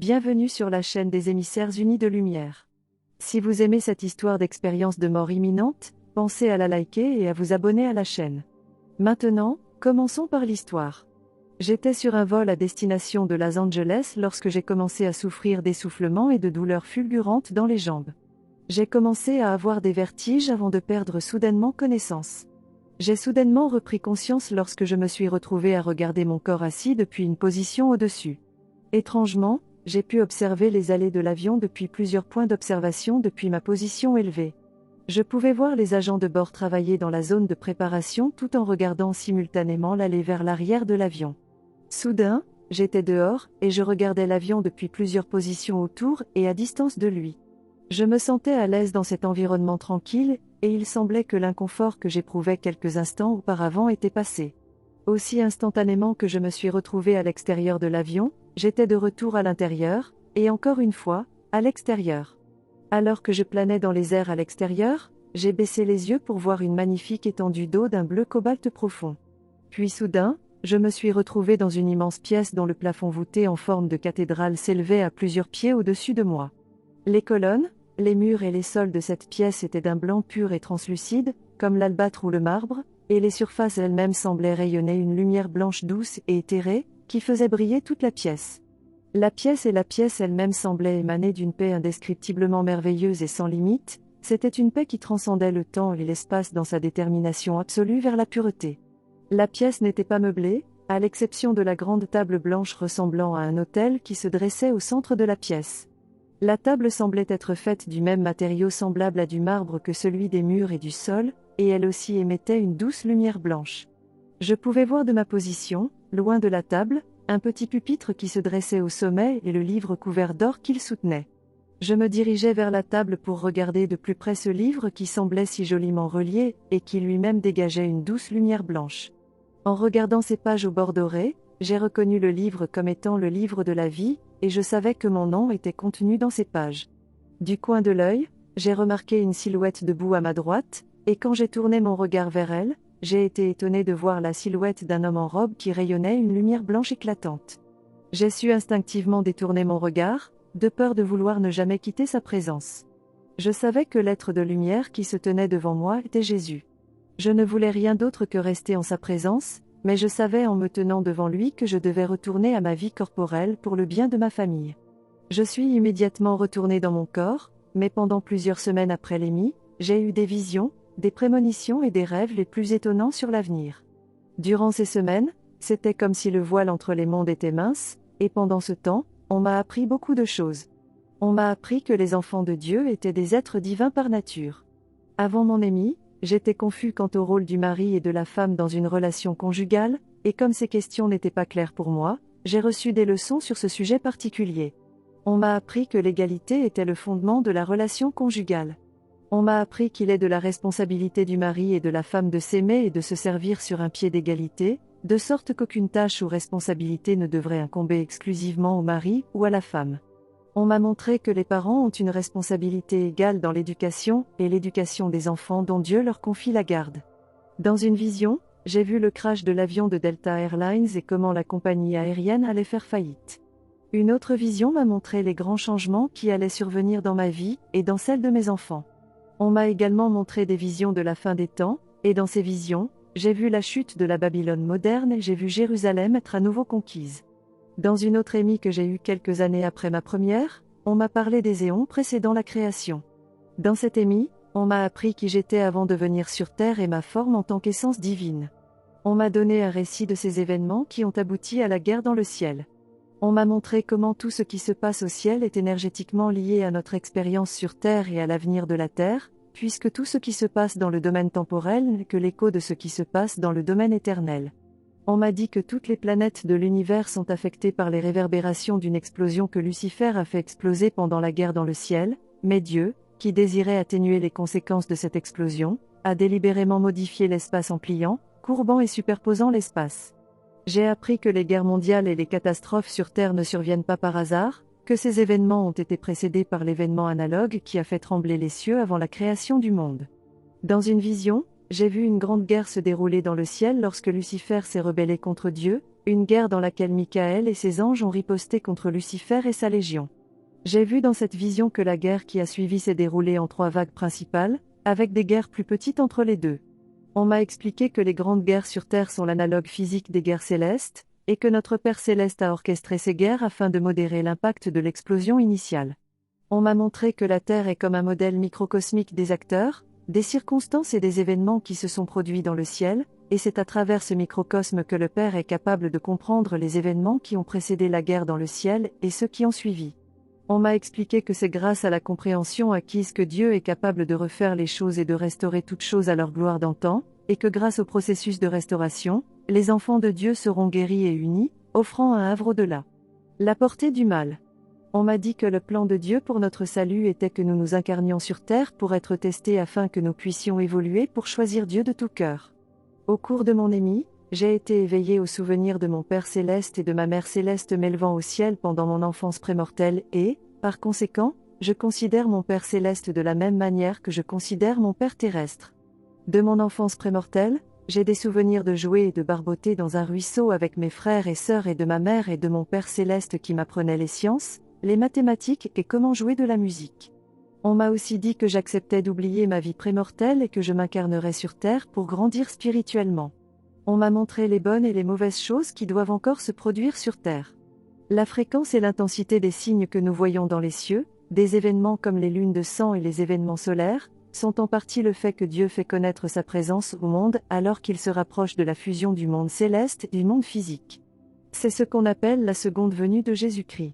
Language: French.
Bienvenue sur la chaîne des émissaires unis de lumière. Si vous aimez cette histoire d'expérience de mort imminente, pensez à la liker et à vous abonner à la chaîne. Maintenant, commençons par l'histoire. J'étais sur un vol à destination de Los Angeles lorsque j'ai commencé à souffrir d'essoufflement et de douleurs fulgurantes dans les jambes. J'ai commencé à avoir des vertiges avant de perdre soudainement connaissance. J'ai soudainement repris conscience lorsque je me suis retrouvé à regarder mon corps assis depuis une position au-dessus. Étrangement, j'ai pu observer les allées de l'avion depuis plusieurs points d'observation depuis ma position élevée. Je pouvais voir les agents de bord travailler dans la zone de préparation tout en regardant simultanément l'allée vers l'arrière de l'avion. Soudain, j'étais dehors, et je regardais l'avion depuis plusieurs positions autour et à distance de lui. Je me sentais à l'aise dans cet environnement tranquille, et il semblait que l'inconfort que j'éprouvais quelques instants auparavant était passé. Aussi instantanément que je me suis retrouvé à l'extérieur de l'avion, j'étais de retour à l'intérieur, et encore une fois, à l'extérieur. Alors que je planais dans les airs à l'extérieur, j'ai baissé les yeux pour voir une magnifique étendue d'eau d'un bleu cobalt profond. Puis soudain, je me suis retrouvé dans une immense pièce dont le plafond voûté en forme de cathédrale s'élevait à plusieurs pieds au-dessus de moi. Les colonnes, les murs et les sols de cette pièce étaient d'un blanc pur et translucide, comme l'albâtre ou le marbre, et les surfaces elles-mêmes semblaient rayonner une lumière blanche douce et éthérée, qui faisait briller toute la pièce. La pièce elle-même semblaient émaner d'une paix indescriptiblement merveilleuse et sans limite, c'était une paix qui transcendait le temps et l'espace dans sa détermination absolue vers la pureté. La pièce n'était pas meublée, à l'exception de la grande table blanche ressemblant à un autel qui se dressait au centre de la pièce. La table semblait être faite du même matériau semblable à du marbre que celui des murs et du sol, et elle aussi émettait une douce lumière blanche. Je pouvais voir de ma position, loin de la table, un petit pupitre qui se dressait au sommet et le livre couvert d'or qu'il soutenait. Je me dirigeais vers la table pour regarder de plus près ce livre qui semblait si joliment relié, et qui lui-même dégageait une douce lumière blanche. En regardant ces pages au bord doré, j'ai reconnu le livre comme étant le livre de la vie, et je savais que mon nom était contenu dans ces pages. Du coin de l'œil, j'ai remarqué une silhouette debout à ma droite, et quand j'ai tourné mon regard vers elle, j'ai été étonné de voir la silhouette d'un homme en robe qui rayonnait une lumière blanche éclatante. J'ai su instinctivement détourner mon regard, de peur de vouloir ne jamais quitter sa présence. Je savais que l'être de lumière qui se tenait devant moi était Jésus. Je ne voulais rien d'autre que rester en sa présence, mais je savais en me tenant devant lui que je devais retourner à ma vie corporelle pour le bien de ma famille. Je suis immédiatement retourné dans mon corps, mais pendant plusieurs semaines après l'émis, j'ai eu des visions, des prémonitions et des rêves les plus étonnants sur l'avenir. Durant ces semaines, c'était comme si le voile entre les mondes était mince, et pendant ce temps, on m'a appris beaucoup de choses. On m'a appris que les enfants de Dieu étaient des êtres divins par nature. Avant mon émis, j'étais confus quant au rôle du mari et de la femme dans une relation conjugale, et comme ces questions n'étaient pas claires pour moi, j'ai reçu des leçons sur ce sujet particulier. On m'a appris que l'égalité était le fondement de la relation conjugale. On m'a appris qu'il est de la responsabilité du mari et de la femme de s'aimer et de se servir sur un pied d'égalité, de sorte qu'aucune tâche ou responsabilité ne devrait incomber exclusivement au mari ou à la femme. On m'a montré que les parents ont une responsabilité égale dans l'éducation et l'éducation des enfants dont Dieu leur confie la garde. Dans une vision, j'ai vu le crash de l'avion de Delta Airlines et comment la compagnie aérienne allait faire faillite. Une autre vision m'a montré les grands changements qui allaient survenir dans ma vie et dans celle de mes enfants. On m'a également montré des visions de la fin des temps, et dans ces visions, j'ai vu la chute de la Babylone moderne et j'ai vu Jérusalem être à nouveau conquise. Dans une autre émis que j'ai eue quelques années après ma première, on m'a parlé des éons précédant la création. Dans cette émis, on m'a appris qui j'étais avant de venir sur Terre et ma forme en tant qu'essence divine. On m'a donné un récit de ces événements qui ont abouti à la guerre dans le ciel. On m'a montré comment tout ce qui se passe au ciel est énergétiquement lié à notre expérience sur Terre et à l'avenir de la Terre, puisque tout ce qui se passe dans le domaine temporel n'est que l'écho de ce qui se passe dans le domaine éternel. On m'a dit que toutes les planètes de l'univers sont affectées par les réverbérations d'une explosion que Lucifer a fait exploser pendant la guerre dans le ciel, mais Dieu, qui désirait atténuer les conséquences de cette explosion, a délibérément modifié l'espace en pliant, courbant et superposant l'espace. J'ai appris que les guerres mondiales et les catastrophes sur Terre ne surviennent pas par hasard, que ces événements ont été précédés par l'événement analogue qui a fait trembler les cieux avant la création du monde. Dans une vision, j'ai vu une grande guerre se dérouler dans le ciel lorsque Lucifer s'est rebellé contre Dieu, Une guerre dans laquelle Michael et ses anges ont riposté contre Lucifer et sa légion. J'ai vu dans cette vision que la guerre qui a suivi s'est déroulée en 3 vagues principales, avec des guerres plus petites entre les deux. On m'a expliqué que les grandes guerres sur Terre sont l'analogue physique des guerres célestes, et que notre Père Céleste a orchestré ces guerres afin de modérer l'impact de l'explosion initiale. On m'a montré que la Terre est comme un modèle microcosmique des acteurs, des circonstances et des événements qui se sont produits dans le ciel, et c'est à travers ce microcosme que le Père est capable de comprendre les événements qui ont précédé la guerre dans le ciel et ceux qui ont suivi. On m'a expliqué que c'est grâce à la compréhension acquise que Dieu est capable de refaire les choses et de restaurer toutes choses à leur gloire d'antan, et que grâce au processus de restauration, les enfants de Dieu seront guéris et unis, offrant un havre au-delà. La portée du mal. On m'a dit que le plan de Dieu pour notre salut était que nous nous incarnions sur terre pour être testés afin que nous puissions évoluer pour choisir Dieu de tout cœur. Au cours de mon émis, j'ai été éveillé au souvenir de mon Père Céleste et de ma Mère Céleste m'élevant au ciel pendant mon enfance prémortelle et, par conséquent, je considère mon Père Céleste de la même manière que je considère mon Père terrestre. De mon enfance prémortelle, j'ai des souvenirs de jouer et de barboter dans un ruisseau avec mes frères et sœurs et de ma mère et de mon Père Céleste qui m'apprenait les sciences, les mathématiques et comment jouer de la musique. On m'a aussi dit que j'acceptais d'oublier ma vie prémortelle et que je m'incarnerais sur terre pour grandir spirituellement. On m'a montré les bonnes et les mauvaises choses qui doivent encore se produire sur terre. La fréquence et l'intensité des signes que nous voyons dans les cieux, des événements comme les lunes de sang et les événements solaires, sont en partie le fait que Dieu fait connaître sa présence au monde alors qu'il se rapproche de la fusion du monde céleste et du monde physique. C'est ce qu'on appelle la seconde venue de Jésus-Christ.